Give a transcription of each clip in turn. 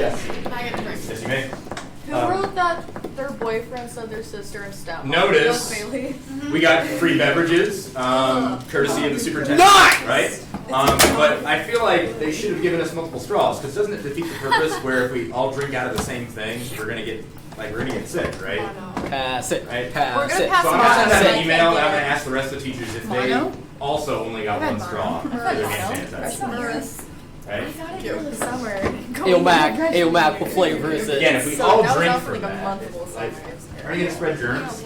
Yes. I get the drink. Yes, you may. Who wrote that their boyfriend said their sister and stepmom? Notice Bailey. we got free beverages, courtesy of the superintendent. Nice! Right? But I feel like they should have given us multiple straws, because doesn't it defeat the purpose where if we all drink out of the same thing, we're gonna get sick, right? Pass it. Right? We're Pass gonna it. pass So I'm gonna send out Pass an it. email and I'm gonna ask the rest of the teachers if they Mono? also only got one straw for their hand sanitizer. Right? In the summer. Ale Mac, what flavor is it? Again, if we So all that was drink also from like a that, monthable like, summer. are you gonna spread germs?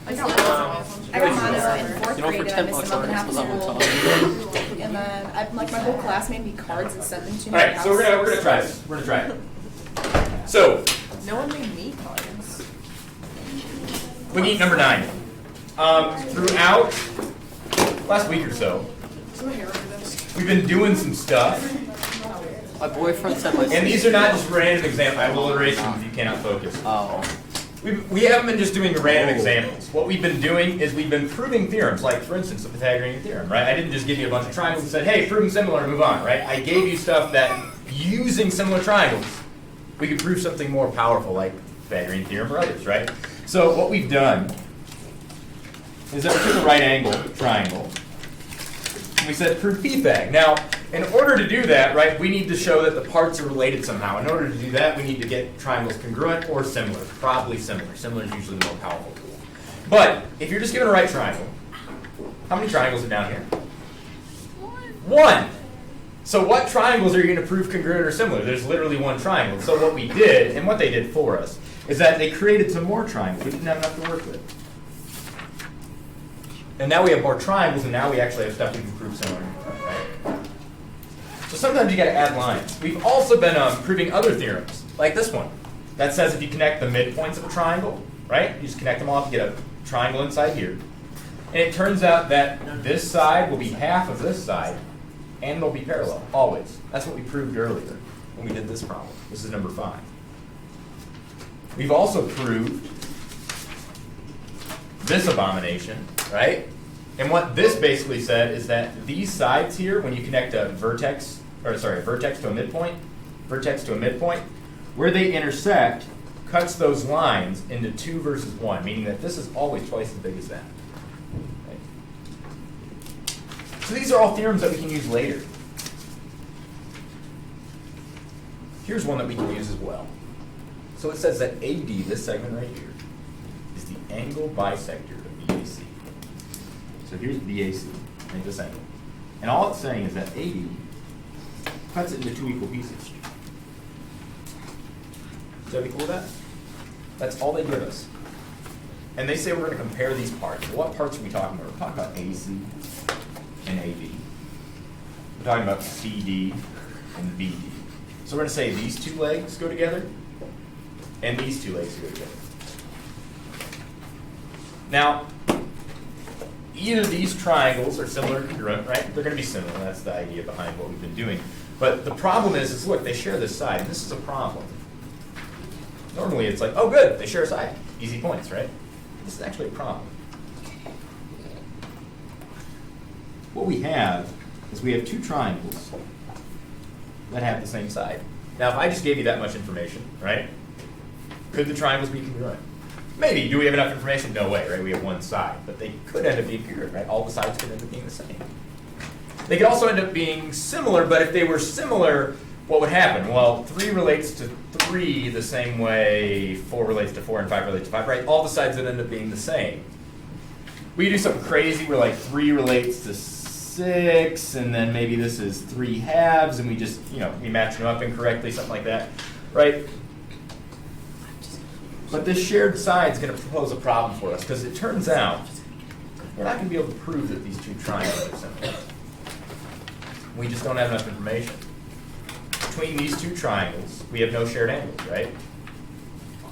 I got mono in fourth You know, for grade 10 and I bucks, missed a month and a half of I'm school. And then my whole class made me cards and sent them to me. All right, so we're gonna try this. We're gonna try it. So No one made me cards. Wiki number 9. Throughout last week or so, we've been doing some stuff, My boyfriend said my and these are not just random examples. I will erase them if you cannot focus. Oh. We haven't been just doing random examples. What we've been doing is we've been proving theorems, like for instance the Pythagorean theorem, right? I didn't just give you a bunch of triangles and said, hey, prove them similar and move on, right? I gave you stuff that using similar triangles, we could prove something more powerful, like Pythagorean theorem or others, right? So what we've done is that we took a right angle triangle, and we said prove Pythag. Now, in order to do that, right, we need to show that the parts are related somehow. In order to do that, we need to get triangles congruent or similar, probably similar. Similar is usually the more powerful tool. But if you're just given a right triangle, how many triangles are down here? One. So what triangles are you going to prove congruent or similar? There's literally one triangle. So what we did, and what they did for us, is that they created some more triangles. We didn't have enough to work with. And now we have more triangles, and now we actually have stuff we can prove similar. Right? So sometimes you got to add lines. We've also been proving other theorems, like this one, that says if you connect the midpoints of a triangle, right? You just connect them all to get a triangle inside here. And it turns out that this side will be half of this side, and they'll be parallel, always. That's what we proved earlier when we did this problem. This is number 5. We've also proved this abomination, right? And what this basically said is that these sides here, when you connect a vertex to a midpoint, where they intersect, cuts those lines into 2 versus 1, meaning that this is always twice as big as that. Okay? So these are all theorems that we can use later. Here's one that we can use as well. So it says that AD, this segment right here, is the angle bisector of BAC. So here's BAC, right, this angle. And all it's saying is that AD cuts it into 2 equal pieces. Is that equal to that? That's all they give us. And they say we're going to compare these parts. Well, what parts are we talking about? We're talking about AC and AD. We're talking about CD and BD. So we're going to say these 2 legs go together, and these 2 legs go together. Now, either these triangles are similar or congruent, right? They're going to be similar. That's the idea behind what we've been doing. But the problem is look, they share this side, and this is a problem. Normally it's like, oh good, they share a side. Easy points, right? This is actually a problem. What we have is we have 2 triangles that have the same side. Now if I just gave you that much information, right? Could the triangles be congruent? Maybe. Do we have enough information? No way, right? We have one side. But they could end up being congruent, right? All the sides could end up being the same. They could also end up being similar, but if they were similar, what would happen? Well, 3 relates to 3 the same way 4 relates to 4 and 5 relates to 5, right? All the sides would end up being the same. We do something crazy where like 3 relates to 6, and then maybe this is 3 halves, and we just, we match them up incorrectly, something like that, right? But this shared side is going to pose a problem for us, because it turns out we're not going to be able to prove that these 2 triangles are similar. We just don't have enough information. Between these 2 triangles, we have no shared angles, right?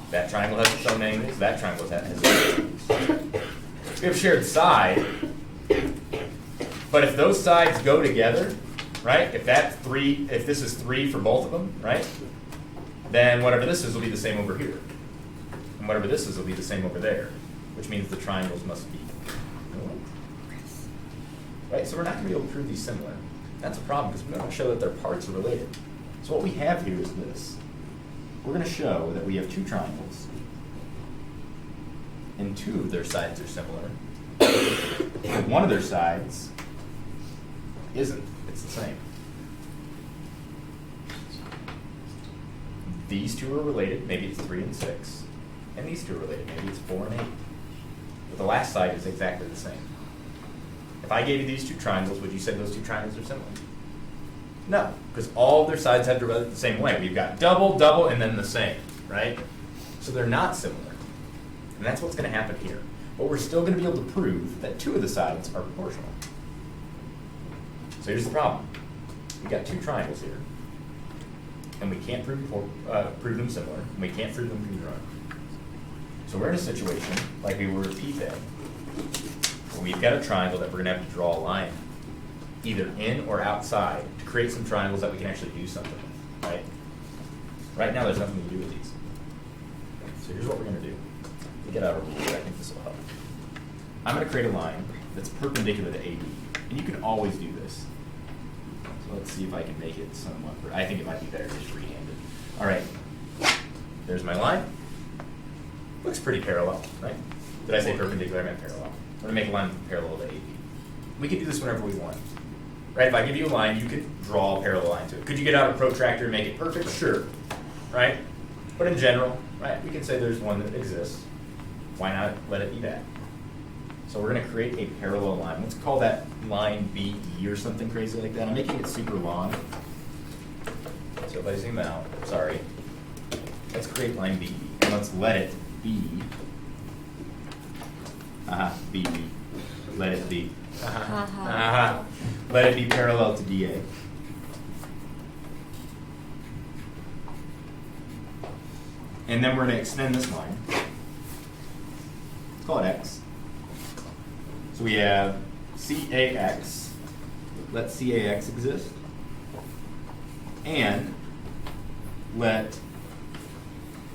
That triangle has its own angles, that triangle has its own angles. We have shared side, but if those sides go together, right? If this is 3 for both of them, right? Then whatever this is will be the same over here. And whatever this is will be the same over there, which means the triangles must be congruent. Right? So we're not going to be able to prove these similar. That's a problem because we don't show that their parts are related. So what we have here is this. we're going to show that we have two triangles, and two of their sides are similar, but one of their sides isn't. It's the same. These two are related, maybe it's 3 and 6, and these two are related, maybe it's 4 and 8. But the last side is exactly the same. If I gave you these two triangles, would you say those two triangles are similar? No, because all of their sides have to relate the same way. We've got double, double, and then the same, right? So they're not similar. And that's what's going to happen here. But we're still going to be able to prove that two of the sides are proportional. So here's the problem. We've got two triangles here, and we can't prove them similar, and we can't prove them congruent. So we're in a situation like we were with p-theta, where we've got a triangle that we're going to have to draw a line either in or outside to create some triangles that we can actually do something with, right? Right now there's nothing to do with these. So here's what we're going to do. Get out of rules, I think this will help. I'm going to create a line that's perpendicular to AB, and you can always do this. So let's see if I can make it somewhat. I think it might be better just freehanded. All right, there's my line. Looks pretty parallel, right? Did I say perpendicular? I meant parallel. I'm going to make a line parallel to AB. We can do this whenever we want, right? If I give you a line, you could draw a parallel line to it. Could you get out a protractor and make it perfect? Sure, right? But in general, right, we can say there's one that exists. Why not let it be that? So we're going to create a parallel line. Let's call that line BE or something crazy like that. I'm making it super long. So if I zoom out, sorry, let's create line BE, and let's let it be, BE, let it be, let it be parallel to DA. And then we're going to extend this line. Let's call it X. So we have CAX. Let CAX exist. And let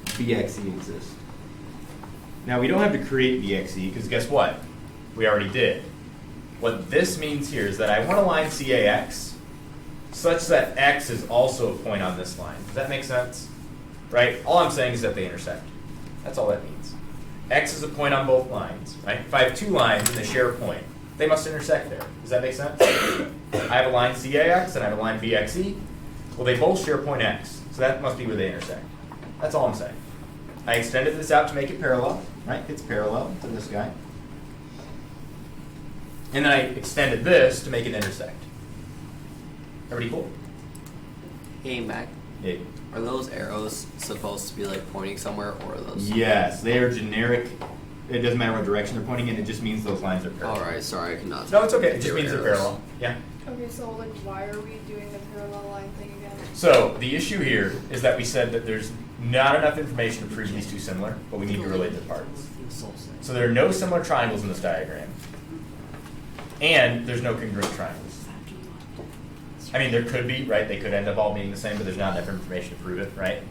BXE exist. Now we don't have to create BXE because guess what? We already did. What this means here is that I want to line CAX such that X is also a point on this line. Does that make sense? Right? All I'm saying is that they intersect. That's all that means. X is a point on both lines, right? If I have two lines and they share a point, they must intersect there. Does that make sense? I have a line CAX and I have a line BXE. Well, they both share point X, so that must be where they intersect. That's all I'm saying. I extended this out to make it parallel, right? It's parallel to this guy. And then I extended this to make it intersect. Everybody cool? Hey, Mac. Yeah. Are those arrows supposed to be like pointing somewhere, or are those? Yes, they are generic. It doesn't matter what direction they're pointing in. It just means those lines are parallel. All right, sorry, I cannot. No, it's okay. It just Zero means they're arrows. parallel. Yeah. Okay, so like why are we doing the parallel line thing again? So the issue here is that we said that there's not enough information to prove these two similar, but we need to relate their parts. So there are no similar triangles in this diagram, and there's no congruent triangles. I mean, there could be, right? They could end up all being the same, but there's not enough information to prove it, right?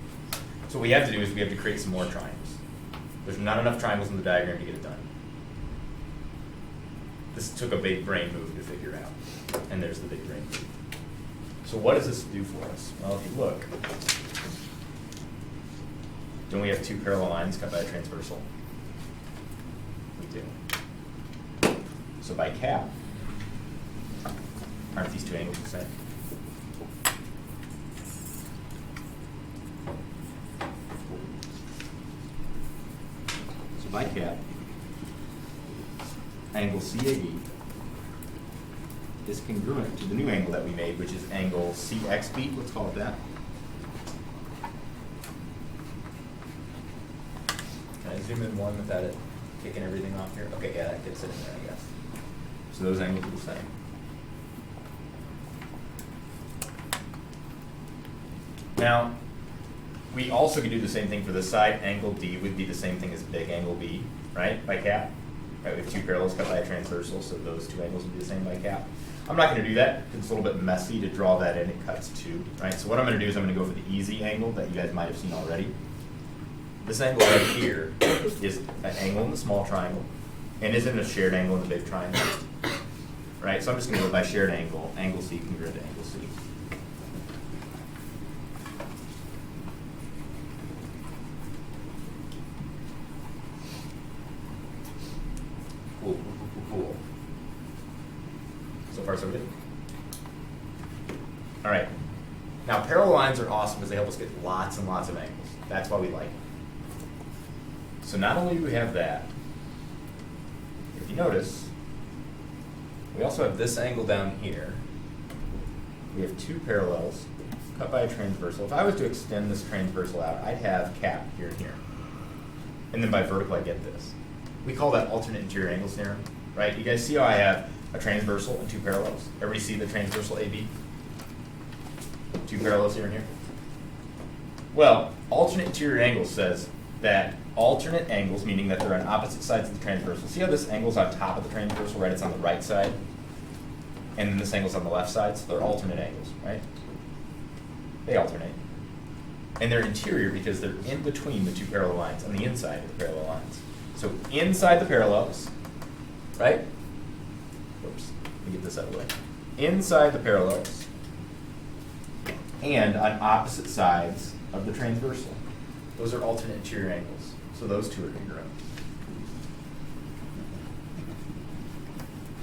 So what we have to do is we have to create some more triangles. There's not enough triangles in the diagram to get it done. This took a big brain move to figure out, and there's the big brain move. So what does this do for us? Well, if you look, don't we have two parallel lines cut by a transversal? We do. So by cap, aren't these two angles the same? So by cap, angle CAD is congruent to the new angle that we made, which is angle CXB, let's call it that. Can I zoom in one without it kicking everything off here? Okay, yeah, that gets it in there, I guess. So those angles are the same. Now, we also could do the same thing for this side. Angle D would be the same thing as big angle B, right, by cap. Right, we have two parallels cut by a transversal, so those two angles would be the same by cap. I'm not going to do that because it's a little bit messy to draw that in. It cuts two, right? So what I'm going to do is I'm going to go for the easy angle that you guys might have seen already. This angle right here is an angle in the small triangle and isn't a shared angle in the big triangle, right? So I'm just going to go by shared angle, angle C congruent to angle C. far so good? All right. Now, parallel lines are awesome because they help us get lots and lots of angles. That's why we like them. So not only do we have that, if you notice, we also have this angle down here. We have two parallels cut by a transversal. If I was to extend this transversal out, I'd have cap here and here. And then by vertical, I get this. We call that alternate interior angles theorem, right? You guys see how I have a transversal and two parallels? Everybody see the transversal AB? Two parallels here and here? Well, alternate interior angles says that alternate angles, meaning that they're on opposite sides of the transversal. See how this angle's on top of the transversal, right? It's on the right side. And then this angle's on the left side, so they're alternate angles, right? They alternate. And they're interior because they're in between the two parallel lines, on the inside of the parallel lines. So inside the parallels, right? Whoops, let me get this out of the way. Inside the parallels, and on opposite sides of the transversal. Those are alternate interior angles. So those two are congruent.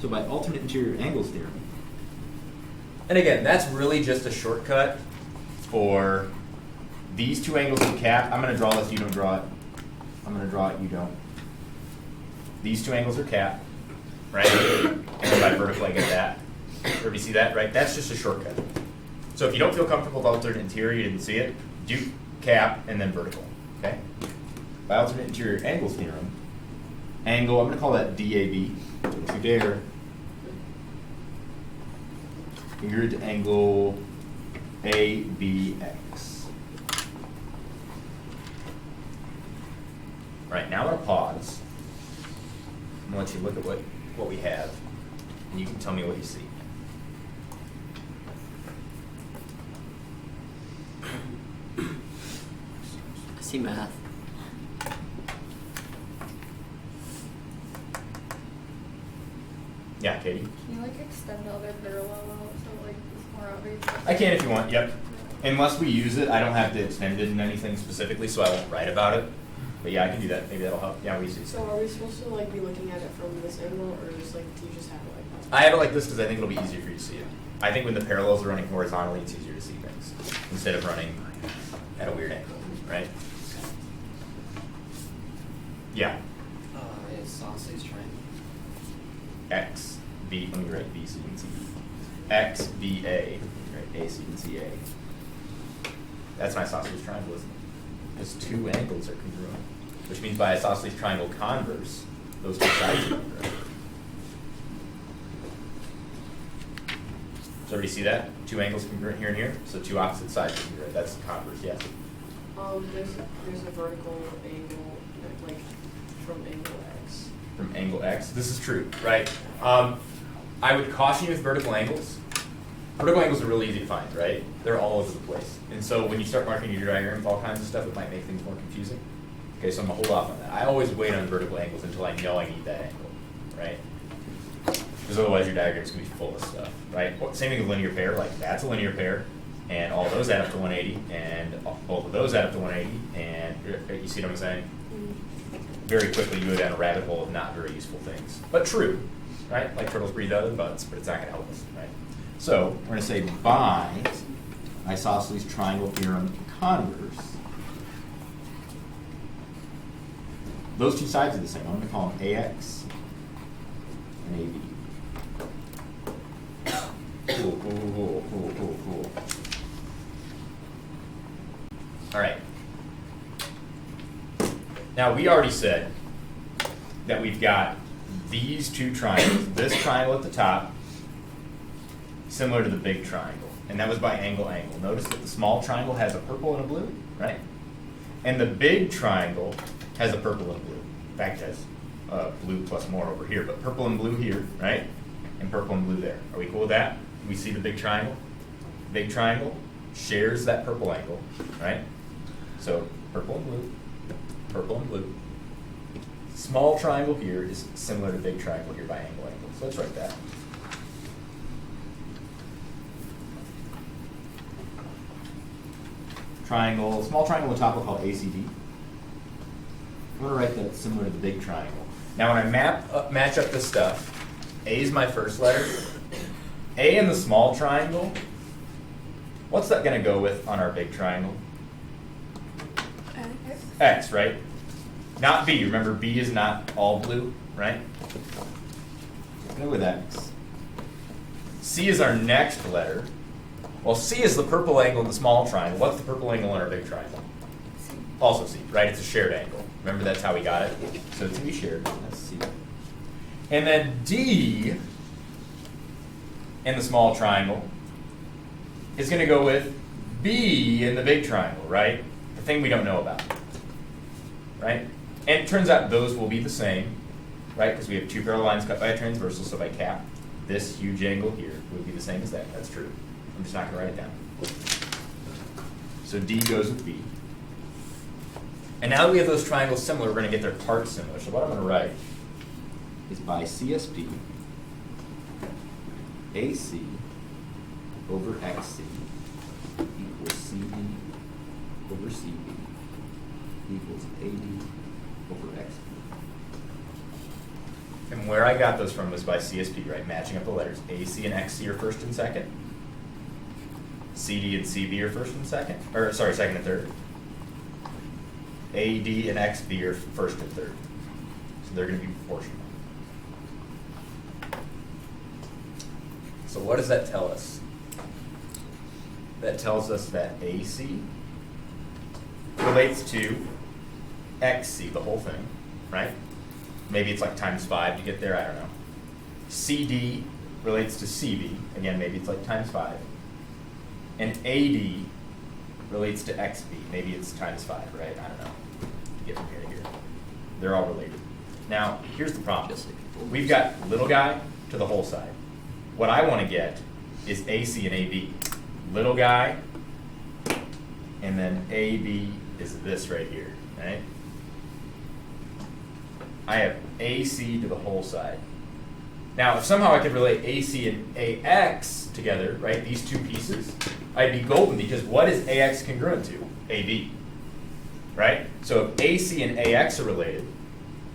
So by alternate interior angles theorem, and again, that's really just a shortcut for these two angles in cap. I'm going to draw this, you don't draw it. I'm going to draw it, you don't. These two angles are cap, right? And then by vertical, I get that. Everybody see that, right? That's just a shortcut. So if you don't feel comfortable with alternate interior, you didn't see it, do cap and then vertical, okay? By alternate interior angles theorem, angle, I'm going to call that DAB. Don't you dare. Figure to angle ABX. All right, now I'm going to pause. I'm going to let you look at what we have, and you can tell me what you see. I see math. Yeah, Katie? Can you like extend the other parallel out so like it's more obvious? I can if you want, yep. Unless we use it, I don't have to extend it in anything specifically, so I won't write about it. But yeah, I can do that. Maybe that'll help. Yeah, we see. So are we supposed to like be looking at it from this angle, or just like do you just have it like that? I have it like this because I think it'll be easier for you to see it. I think when the parallels are running horizontally, it's easier to see things instead of running at a weird angle, right? Yeah. Isosceles triangle. X, B, let me write B so you can see B. X, B, A, right? A so you can see A. That's an isosceles triangle, isn't it? Because two angles are congruent, which means by isosceles triangle converse, those two sides are congruent. So everybody see that? Two angles congruent here and here, so two opposite sides are congruent. That's the converse, yes. There's a vertical angle, like from angle X. From angle X. This is true, right? I would caution you with vertical angles. Vertical angles are really easy to find, right? They're all over the place. And so when you start marking your diagram with all kinds of stuff, it might make things more confusing. Okay, so I'm gonna hold off on that. I always wait on vertical angles until I know I need that angle, right? Because otherwise your diagram's gonna be full of stuff, right? Same thing with linear pair, like that's a linear pair, and all those add up to 180, and both of those add up to 180, and you see what I'm saying? Very quickly you go down a rabbit hole of not very useful things. But true, right? Like turtles breathe out of the butts, but it's not gonna help us, right? So we're gonna say by isosceles triangle theorem converse, those two sides are the same. I'm gonna call them AX and AB. Cool, cool, cool, cool, cool, cool. All right. Now we already said that we've got these two triangles, this triangle at the top, similar to the big triangle, and that was by angle. Notice that the small triangle has a purple and a blue, right? And the big triangle has a purple and blue. In fact, it has blue plus more over here, but purple and blue here, right? And purple and blue there. Are we cool with that? We see the big triangle? Big triangle shares that purple angle, right? So purple and blue, purple and blue. Small triangle here is similar to big triangle here by angle. So let's write that. Triangle, small triangle on top we'll call ACD. I'm going to write that similar to the big triangle. Now when I match up this stuff, A is my first letter, A in the small triangle, what's that going to go with on our big triangle? X, right? Not B. Remember, B is not all blue, right? Go with X. C is our next letter. Well, C is the purple angle in the small triangle. What's the purple angle in our big triangle? Also C, right? It's a shared angle. Remember, that's how we got it. So it's going to be shared. That's C. And then D in the small triangle is going to go with B in the big triangle, right? The thing we don't know about, right? And it turns out those will be the same, right? Because we have two parallel lines cut by a transversal, so if I cap this huge angle here, it would be the same as that. That's true. I'm just not going to write it down. So D goes with B. And now that we have those triangles similar, we're going to get their parts similar. So what I'm going to write is by CSP, AC over XC equals CD over CB equals AD over XB. And where I got those from was by CSP, right? Matching up the letters. AC and XC are first and second. CD and CB are first and second. Or, sorry, second and third. AD and XB are first and third. So they're going to be proportional. So what does that tell us? That tells us that AC relates to XC, the whole thing, right? Maybe it's like times 5 to get there, I don't know. CD relates to CB, again, maybe it's like times 5. And AD relates to XB, maybe it's times 5, right? I don't know. Get from here to here. They're all related. Now, here's the problem. We've got little guy to the whole side. What I want to get is AC and AB. Little guy, and then AB is this right here, right? I have AC to the whole side. Now, if somehow I could relate AC and AX together, right, these two pieces, I'd be golden, because what is AX congruent to? AB, right? So if AC and AX are related,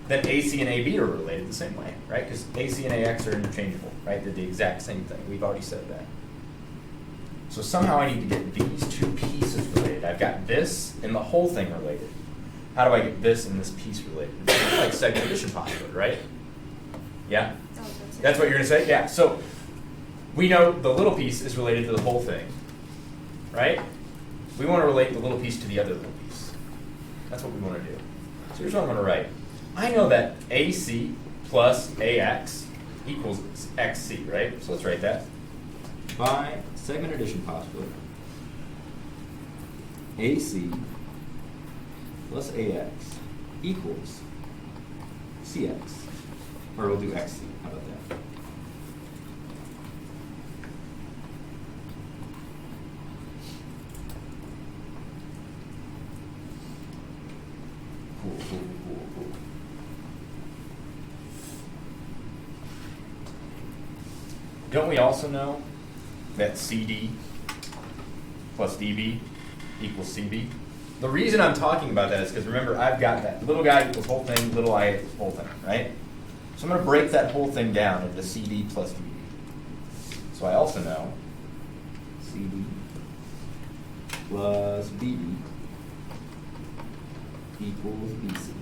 then AC and AB are related the same way, right? Because AC and AX are interchangeable, right? They're the exact same thing. We've already said that. So somehow I need to get these two pieces related. I've got this and the whole thing related. How do I get this and this piece related? It's like segment addition postulate, right? Yeah? That's what you're going to say? Yeah. So we know the little piece is related to the whole thing, right? We want to relate the little piece to the other little piece. That's what we want to do. So here's what I'm going to write. I know that AC plus AX equals XC, right? So let's write that. By segment addition postulate, AC plus AX equals CX. Or we'll do XC. How about that? Cool. Don't we also know that CD plus DB equals CB? The reason I'm talking about that is because remember, I've got that little guy equals whole thing, little I equals whole thing, right? So I'm going to break that whole thing down into CD plus DB. So I also know CD plus BB equals BC.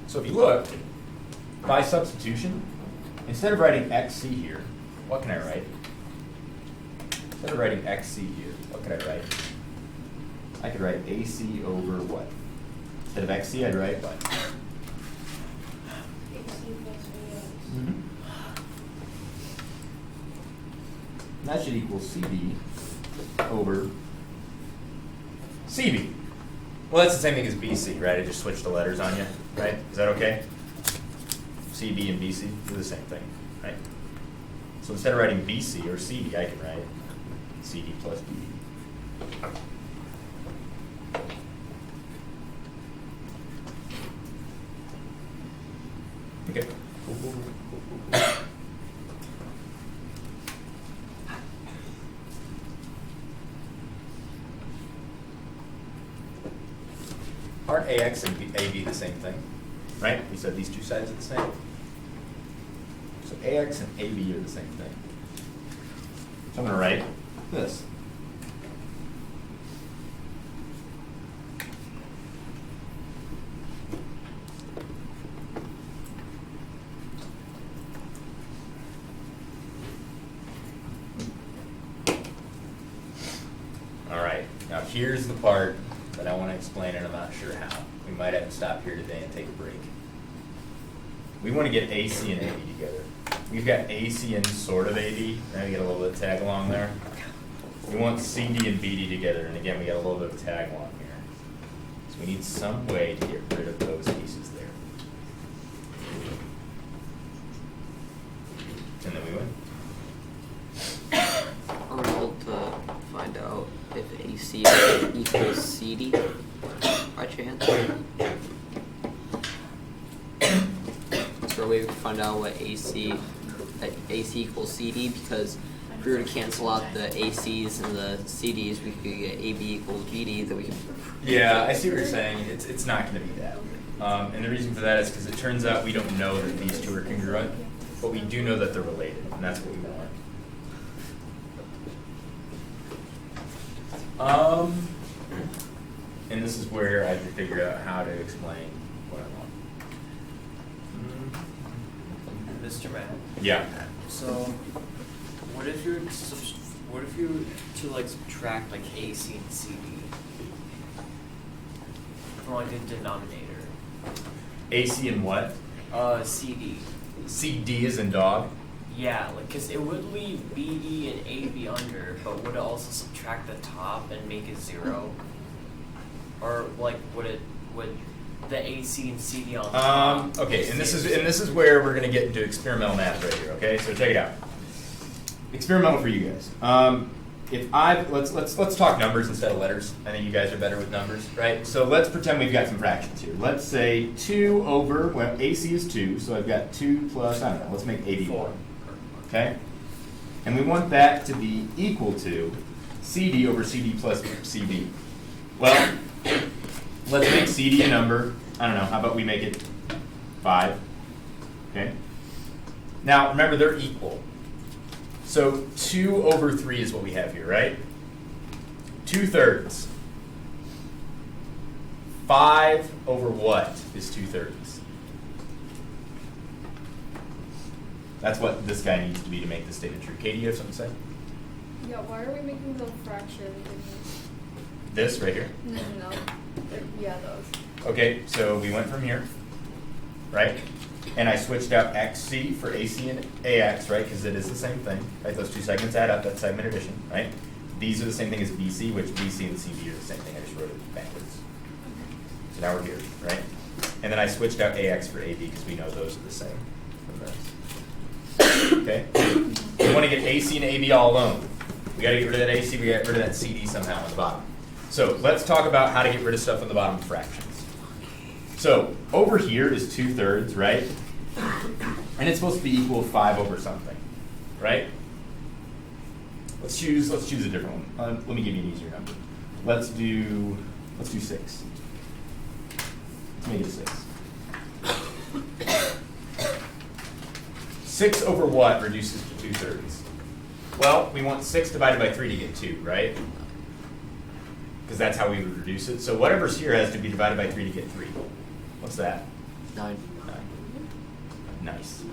So if you look, by substitution, instead of writing XC here, what can I write? Instead of writing XC here, what could I write? I could write AC over what? Instead of XC, I'd write what? Mm-hmm. And that should equal CB over CB. Well, that's the same thing as BC, right? I just switched the letters on you, right? Is that okay? CB and BC do the same thing, right? So instead of writing BC or CB, I can write CD plus BB. Okay. Cool. aren't AX and AB the same thing? Right? We said these two sides are the same. So AX and AB are the same thing. So I'm going to write this. All right, now here's the part that I want to explain and I'm not sure how. We might have to stop here today and take a break. We want to get AC and AB together. We've got AC and sort of AB, and we get a little bit of tag along there. We want CD and BD together, and again, we got a little bit of tag along here. So we need some way to get rid of those pieces there. And then we win. Are we able to find out if AC equals CD by chance? Is there a way we can find out what AC equals CD? Because if we were to cancel out the ACs and the CDs, we could get AB equals BD. That we can. Yeah, I see what you're saying. It's not going to be that. And the reason for that is because it turns out we don't know that these two are congruent, but we do know that they're related, and that's what we want. And this is where I have to figure out how to explain what I want. Mr. Matt. Yeah. So, what if you to like subtract like AC and CD from like the denominator? AC and what? CD. CD is in dog. Yeah, like because it would leave BD and AB under, but would it also subtract the top and make it 0? Or like would the AC and CD on top? Okay, and this is where we're gonna get into experimental math right here. Okay, so check it out. Experimental for you guys. Let's talk numbers instead of letters. I think you guys are better with numbers, right? So let's pretend we've got some fractions here. Let's say 2 over, well, AC is 2, so I've got 2 plus, I don't know, let's make AB 1. Okay? And we want that to be equal to CD over CD plus CB. Well, let's make CD a number. I don't know, how about we make it 5? Okay? Now, remember, they're equal. So 2 over 3 is what we have here, right? 2/3. 5 over what is 2/3? That's what this guy needs to be to make this statement true. Katie, you have something to say? Yeah, why are we making the fraction thingies? This right here. No. Yeah, those. Okay, so we went from here, right? And I switched out XC for AC and AX, right? Because it is the same thing, right? Those two segments add up, that's segment addition, right? These are the same thing as BC, which BC and CB are the same thing. I just wrote it backwards. So now we're here, right? And then I switched out AX for AB because we know those are the same from this. Okay? We want to get AC and AB all alone. We got to get rid of that AC, we got rid of that CD somehow on the bottom. So let's talk about how to get rid of stuff on the bottom of fractions. So over here is 2/3, right? And it's supposed to be equal to 5 over something, right? Let's choose a different one. Let me give you an easier number. Let's do 6. Let's make it a 6. 6 over what reduces to 2/3? Well, we want 6 divided by 3 to get 2, right? Because that's how we would reduce it. So whatever's here has to be divided by 3 to get 3. What's that? 9. 9. Nice.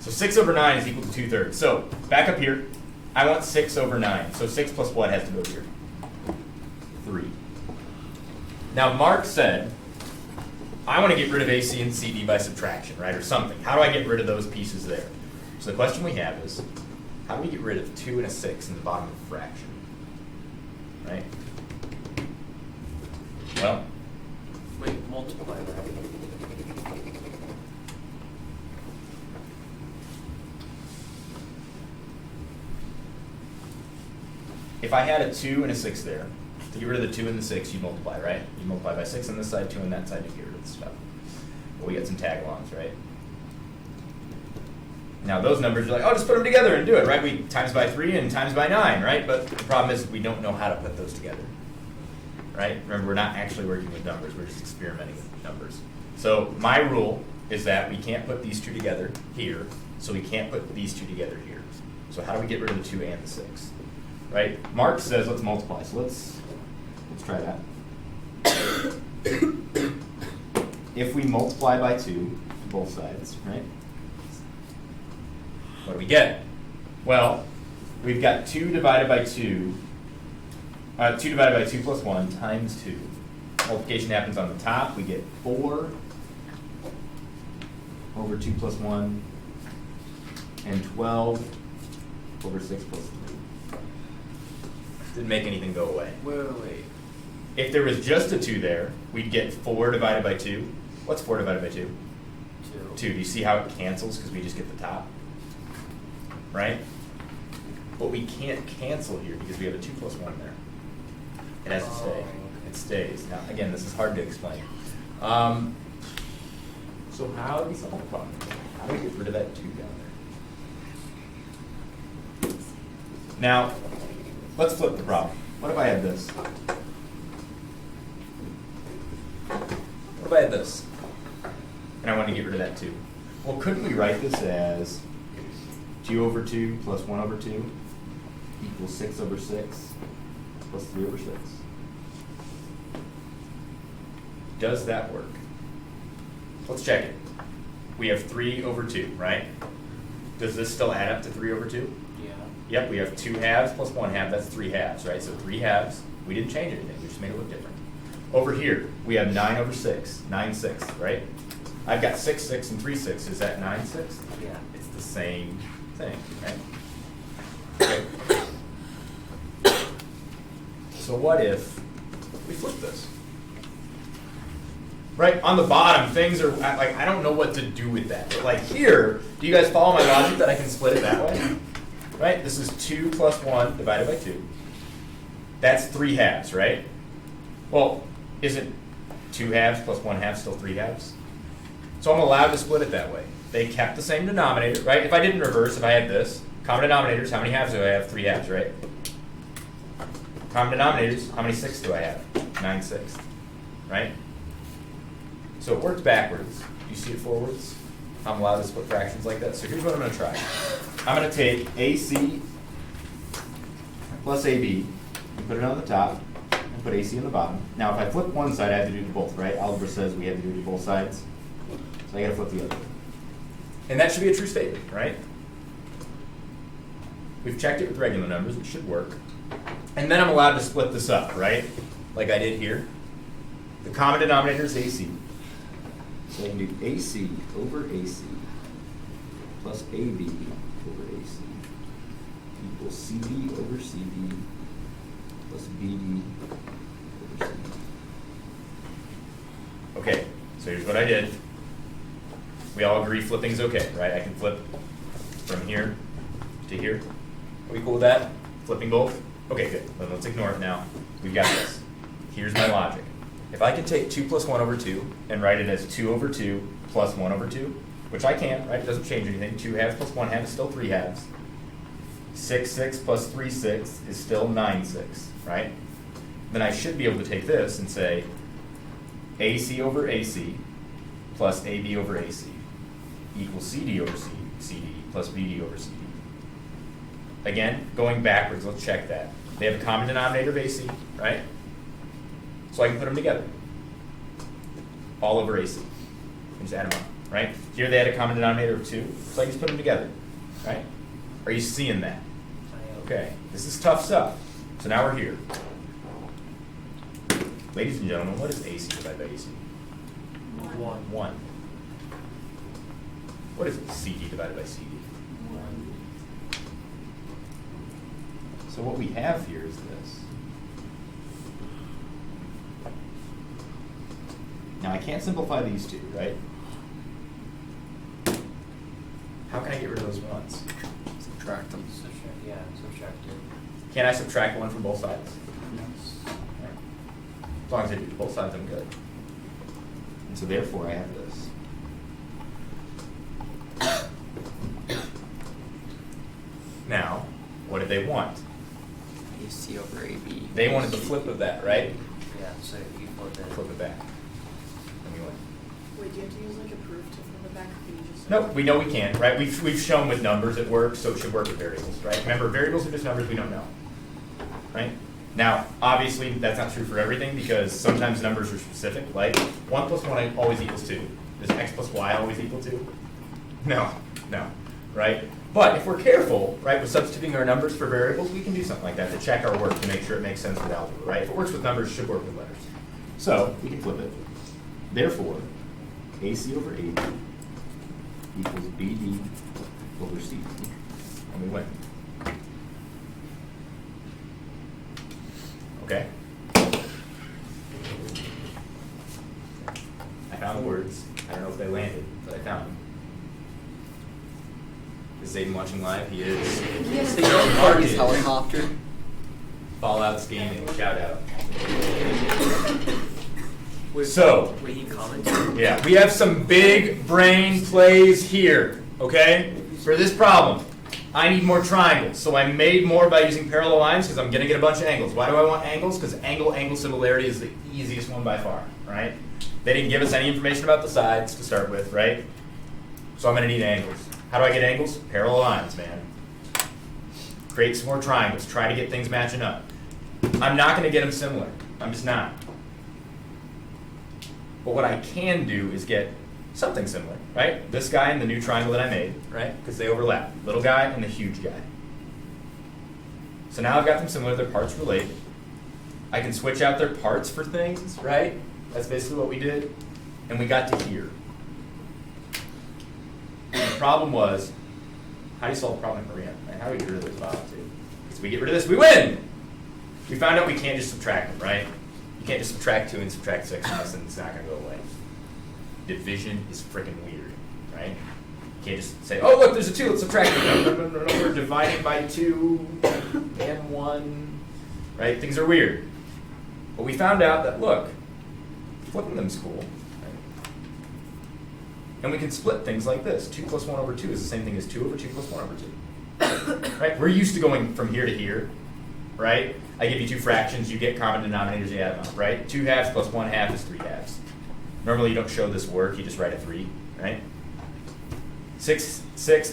So 6 over 9 is equal to 2/3. So back up here, I want 6 over 9. So 6 plus what has to go here? 3. Now Mark said, I want to get rid of AC and CD by subtraction, right, or something. How do I get rid of those pieces there? So the question we have is, how do we get rid of 2 and a 6 in the bottom of a fraction? Right? Well, Wait, multiply that. if I had a 2 and a 6 there, to get rid of the 2 and the 6, you multiply, right? You multiply by 6 on this side, 2 on that side to get rid of the stuff. Well, we got some tag-alongs, right? Now those numbers, you're like, oh, just put them together and do it, right? We times by 3 and times by 9, right? But the problem is we don't know how to put those together, right? Remember, we're not actually working with numbers, we're just experimenting with numbers. So my rule is that we can't put these two together here, so we can't put these two together here. So how do we get rid of the 2 and the 6? Right? Mark says let's multiply, so let's try that. If we multiply by 2, both sides, right? What do we get? Well, we've got 2 divided by 2, 2 divided by 2 plus 1 times 2. Multiplication happens on the top. We get 4 over 2 plus 1, and 12 over 6 plus 3. Didn't make anything go away. Wait. If there was just a 2 there, we'd get 4 divided by 2. What's 4 divided by 2? 2. Do you see how it cancels because we just get the top? Right? But we can't cancel here because we have a 2 plus 1 there. It has to stay. It stays. Now, again, this is hard to explain. So how do we solve the problem? How do we get rid of that 2 down there? Now, let's flip the problem. What if I had this? What if I had this? And I want to get rid of that 2. Well, couldn't we write this as 2 over 2 plus 1 over 2 equals 6 over 6 plus 3 over 6? Does that work? Let's check it. We have 3 over 2, right? Does this still add up to 3 over 2? Yeah. Yep, we have 2 halves plus 1 half, that's 3 halves, right? So 3 halves, we didn't change anything, we just made it look different. Over here, we have 9 over 6, 9 sixths, right? I've got 6 6 and 3 6, is that 9 sixths? Yeah. It's the same thing, right? Okay. So what if we flip this? Right, on the bottom, things are, like, I don't know what to do with that. But like here, do you guys follow my logic that I can split it that way? Right, this is 2 plus 1 divided by 2. That's 3 halves, right? Well, isn't 2 halves plus 1 half still 3 halves? So I'm allowed to split it that way. They kept the same denominator, right? If I did in reverse, if I had this, common denominators, how many halves do I have? 3 halves, right? Common denominators, how many sixths do I have? 9 sixths, right? So it works backwards. You see it forwards? I'm allowed to split fractions like that. So here's what I'm going to try. I'm going to take AC plus AB and put it on the top and put AC on the bottom. Now if I flip one side, I have to do it to both, right? Algebra says we have to do it to both sides. So I got to flip the other. And that should be a true statement, right? We've checked it with regular numbers. It should work. And then I'm allowed to split this up, right? Like I did here. The common denominator is AC. So I can do AC over AC plus AB over AC equals CD over CD plus BD over CD. Okay, so here's what I did. We all agree flipping's okay, right? I can flip from here to here. Are we cool with that? Flipping both? Okay, good. Then let's ignore it now. We've got this. Here's my logic. If I could take 2 plus 1 over 2 and write it as 2 over 2 plus 1 over 2, which I can, right? It doesn't change anything. 2 halves plus 1 half is still 3 halves. 6 6 plus 3 6 is still 9 6, right? Then I should be able to take this and say AC over AC plus AB over AC equals CD over CD plus BD over CD. Again, going backwards, let's check that. They have a common denominator of AC, right? So I can put them together. All over AC. And just add them up, right? Here they had a common denominator of 2, so I can just put them together, right? Are you seeing that? Okay, this is tough stuff. So now we're here. Ladies and gentlemen, what is AC divided by AC? 1. What is CD divided by CD? 1. So what we have here is this. Now I can't simplify these two, right? How can I get rid of those ones? Subtract them. Subtract it. Can I subtract 1 from both sides? Yes. Right. As long as I do both sides, I'm good. And so therefore I have this. Now, what did they want? AC over AB. They wanted the flip of that, right? Yeah, so you flip it back. And we win. Wait, do you have to use like a proof to flip it back? Or can you just? No, we know we can, right? We've shown with numbers it works, so it should work with variables, right? Remember, variables are just numbers we don't know, right? Now, obviously, that's not true for everything because sometimes numbers are specific, like 1 plus 1 always equals 2. Does x plus y always equal 2? No, right? But if we're careful, right, with substituting our numbers for variables, we can do something like that to check our work to make sure it makes sense with algebra, right? If it works with numbers, it should work with letters. So, we can flip it. Therefore, AC over AD equals BD over CD, and we win. Okay? I found the words. I don't know if they landed, but I found them. Is Zayden watching live? He is. So you don't Hardy's helicopter. Fallout's gaming, shout out. Wait, So, wait, he commented? yeah, we have some big brain plays here, okay? For this problem, I need more triangles, so I made more by using parallel lines because I'm going to get a bunch of angles. Why do I want angles? Because angle-angle similarity is the easiest one by far, right? They didn't give us any information about the sides to start with, right? So I'm going to need angles. How do I get angles? Parallel lines, man. Create some more triangles. Try to get things matching up. I'm not going to get them similar. I'm just not. But what I can do is get something similar, right? This guy and the new triangle that I made, right? Because they overlap. Little guy and the huge guy. So now I've got them similar. Their parts relate. I can switch out their parts for things, right? That's basically what we did. And we got to here. And the problem was, how do you solve the problem in Korean? Right? How do we get rid of this bottom two? Because if we get rid of this, we win! We found out we can't just subtract them, right? You can't just subtract 2 and subtract 6 unless it's not going to go away. Division is freaking weird, right? You can't just say, oh, look, there's a 2, let's subtract it. No, we're dividing by 2 and 1, right? Things are weird. But we found out that, look, flipping them is cool. Right? And we can split things like this. 2 plus 1 over 2 is the same thing as 2 over 2 plus 1 over 2. Right? We're used to going from here to here, right? I give you 2 fractions, you get common denominators, you add them up, right? 2 halves plus 1 half is 3 halves. Normally you don't show this work, you just write a 3, right? 6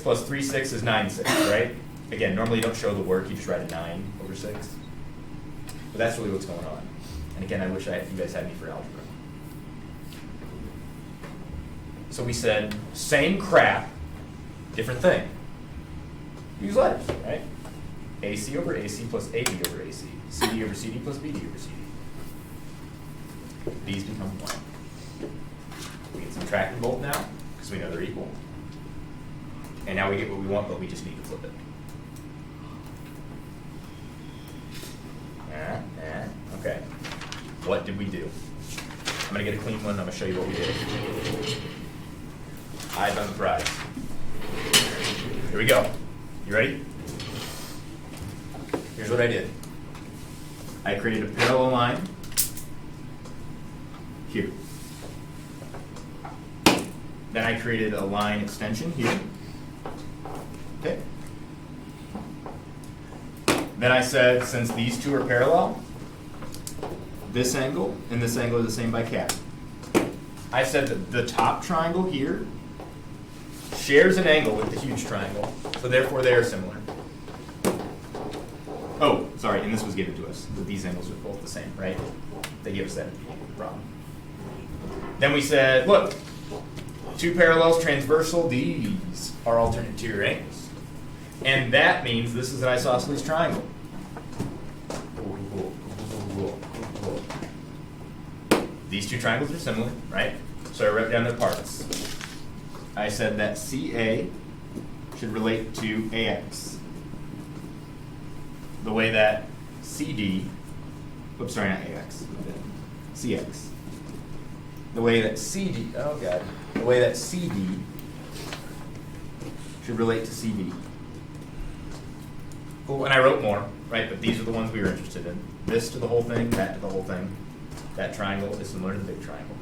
plus 3 6 is 9 6, right? Again, normally you don't show the work, you just write a 9 over 6. But that's really what's going on. And again, I wish you guys had me for algebra. So we said, same crap, different thing. Use letters, right? AC over AC plus AD over AC. CD over CD plus BD over CD. These become 1. We can subtract them both now, because we know they're equal. And now we get what we want, but we just need to flip it. Okay. What did we do? I'm going to get a clean one, I'm going to show you what we did. Eyes on the prize. Here we go. You ready? Here's what I did. I created a parallel line here. Then I created a line extension here. Okay. Then I said, since these two are parallel, this angle and this angle are the same by cap. I said that the top triangle here shares an angle with the huge triangle, so therefore they are similar. Oh, sorry, and this was given to us, that these angles are both the same, right? They give us that problem. Then we said, look, 2 parallels transversal, these are alternate interior angles. And that means this is an isosceles triangle. These 2 triangles are similar, right? So I wrote down their parts. I said that CA should relate to AX. The way that CD, oops, sorry, not AX, CX. The way that CD, oh god, the way that CD should relate to CD. Cool, and I wrote more, right, but these are the ones we were interested in. This to the whole thing, that to the whole thing. That triangle is similar to the big triangle.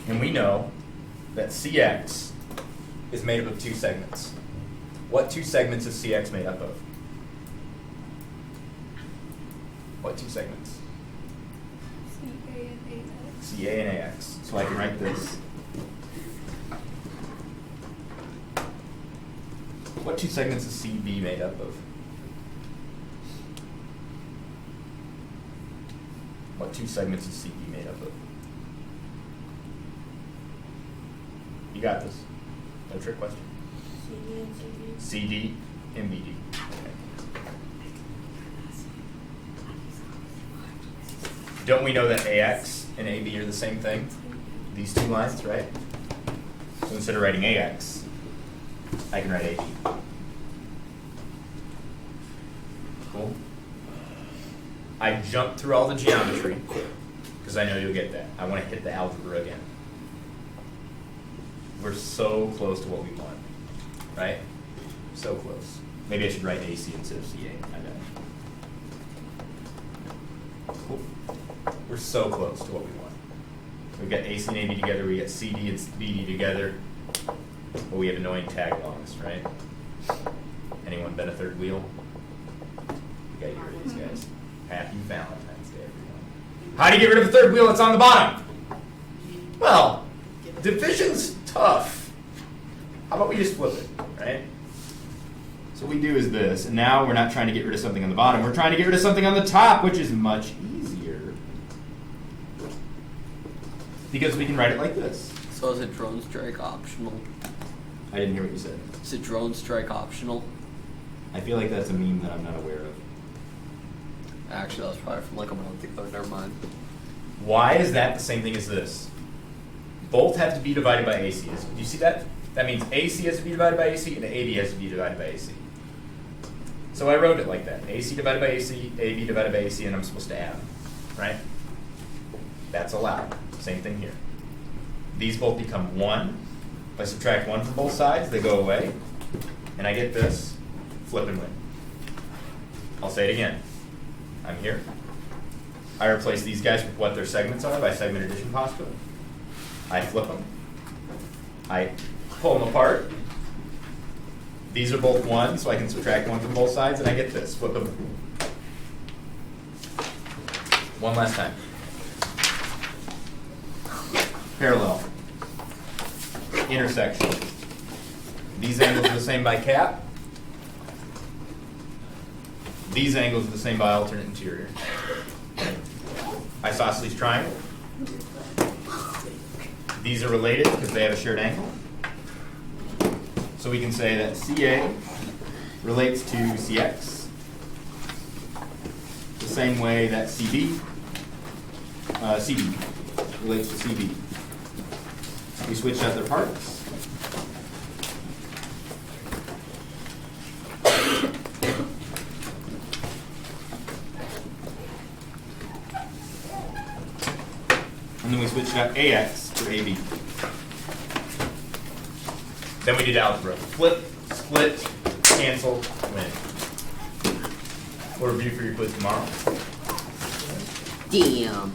And we know that CX is made up of 2 segments. What 2 segments is CX made up of? What 2 segments? CA and AX. So I can write this. What two segments is CB made up of? What two segments is CB made up of? You got this. No trick question. CD and BD. Don't we know that AX and AB are the same thing? These two lines, right? So instead of writing AX, I can write AB. Cool. I jumped through all the geometry because I know you'll get that. I want to hit the algebra again. We're so close to what we want, right? So close. Maybe I should write AC instead of CA. I bet. Cool. We're so close to what we want. We've got AC and AB together. We got CD and BD together. But we have annoying tagalongs, right? Anyone been a third wheel? You gotta get rid of these guys. Happy Valentine's Day, everyone. How do you get rid of a third wheel that's on the bottom? Well, division's tough. How about we just flip it, right? So what we do is this, and now we're not trying to get rid of something on the bottom, we're trying to get rid of something on the top, which is much easier. Because we can write it like this. So is a drone strike optional? I didn't hear what you said. Is a drone strike optional? I feel like that's a meme that I'm not aware of. Actually, that was probably from like a month ago. Never mind. Why is that the same thing as this? Both have to be divided by AC. Do you see that? That means AC has to be divided by AC and AB has to be divided by AC. So I wrote it like that. AC divided by AC, AB divided by AC, and I'm supposed to add them, right? That's allowed. Same thing here. These both become 1. If I subtract 1 from both sides, they go away. And I get this, flip and win. I'll say it again. I'm here. I replace these guys with what their segments are by segment addition postulate. I flip them. I pull them apart. These are both 1, so I can subtract 1 from both sides, and I get this. Flip them. One last time. Parallel. Intersection. These angles are the same by cap. These angles are the same by alternate interior. Isosceles triangle. These are related because they have a shared angle. So we can say that CA relates to CX the same way that CD relates to CB. We switched out their parts. And then we switched out AX for AB. Then we did algebra. Flip, split, cancel, win. We'll review for your quiz tomorrow. Damn.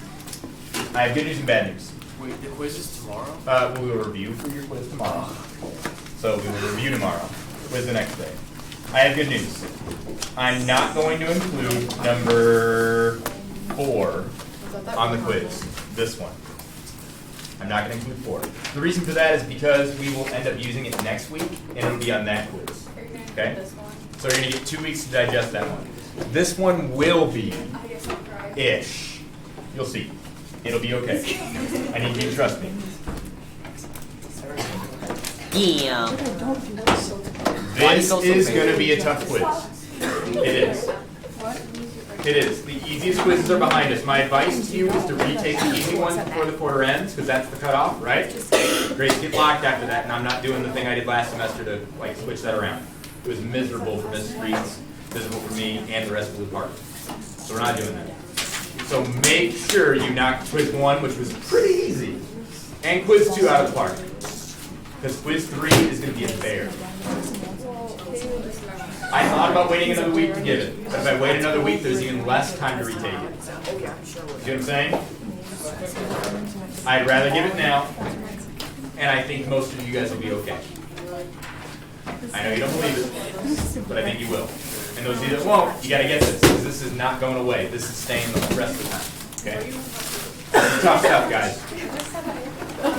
I have good news and bad news. Wait, the quiz is tomorrow? We will review for your quiz tomorrow. So we will review tomorrow. Quiz the next day. I have good news. I'm not going to include number 4 on the quiz. This one. I'm not going to include 4. The reason for that is because we will end up using it next week, and it'll be on that quiz. Okay? So you're going to get 2 weeks to digest that one. This one will be ish. You'll see. It'll be okay. I need you to trust me. Damn. This is going to be a tough quiz. It is. It is. The easiest quizzes are behind us. My advice to you is to retake the easy ones before the quarter ends, because that's the cutoff, right? Grades get locked after that, and I'm not doing the thing I did last semester to like switch that around. It was miserable for Mrs. Reeds, miserable for me, and the rest of the department. So we're not doing that. So make sure you knock quiz 1, which was pretty easy, and quiz 2 out of the park. Because quiz 3 is going to be a bear. I thought about waiting another week to give it, but if I wait another week, there's even less time to retake it. See what I'm saying? I'd rather give it now, and I think most of you guys will be okay. I know you don't believe it, but I think you will. And those of you that won't, you got to get this, because this is not going away. This is staying the rest of the time. Okay? tough stuff, guys.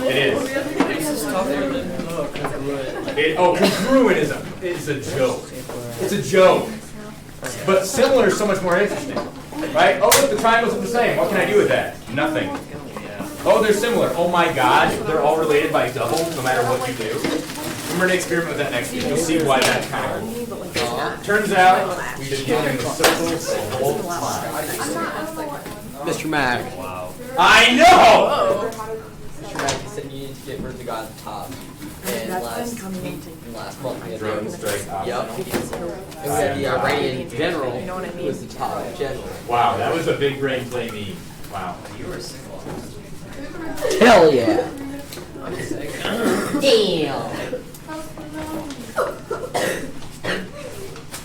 It is. This is tougher than congruent. Congruent is a joke. It's a joke. But similar is so much more interesting. Right? Oh, look, the triangles are the same. What can I do with that? Nothing. Oh, they're similar. Oh my god, they're all related by double, no matter what you do. We're going to experiment with that next week. You'll see why that's kind of cool. Turns out, we've been going in the circles the whole time. Mr. Mac. Wow. I know! Mr. Mac, you said you need to get Bird the God at the top. And last month we had Drone strike Yep. optional. And we had the Iranian general who was the top general. Wow, that was a big brain play me. Wow. You were sick a lot. Hell yeah. I'm sick. Damn.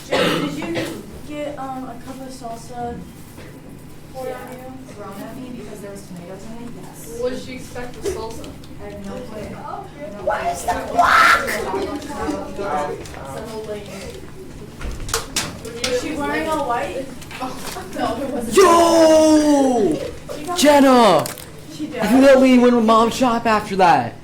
Did you get a cup of salsa poured on you? Thrown at me because there was tomatoes in it, yes. What did she expect with salsa? I have no clue. What is that Was she wearing all white? No, it wasn't. Yo! Jenna! She did. I think that we went to Mom's shop after that.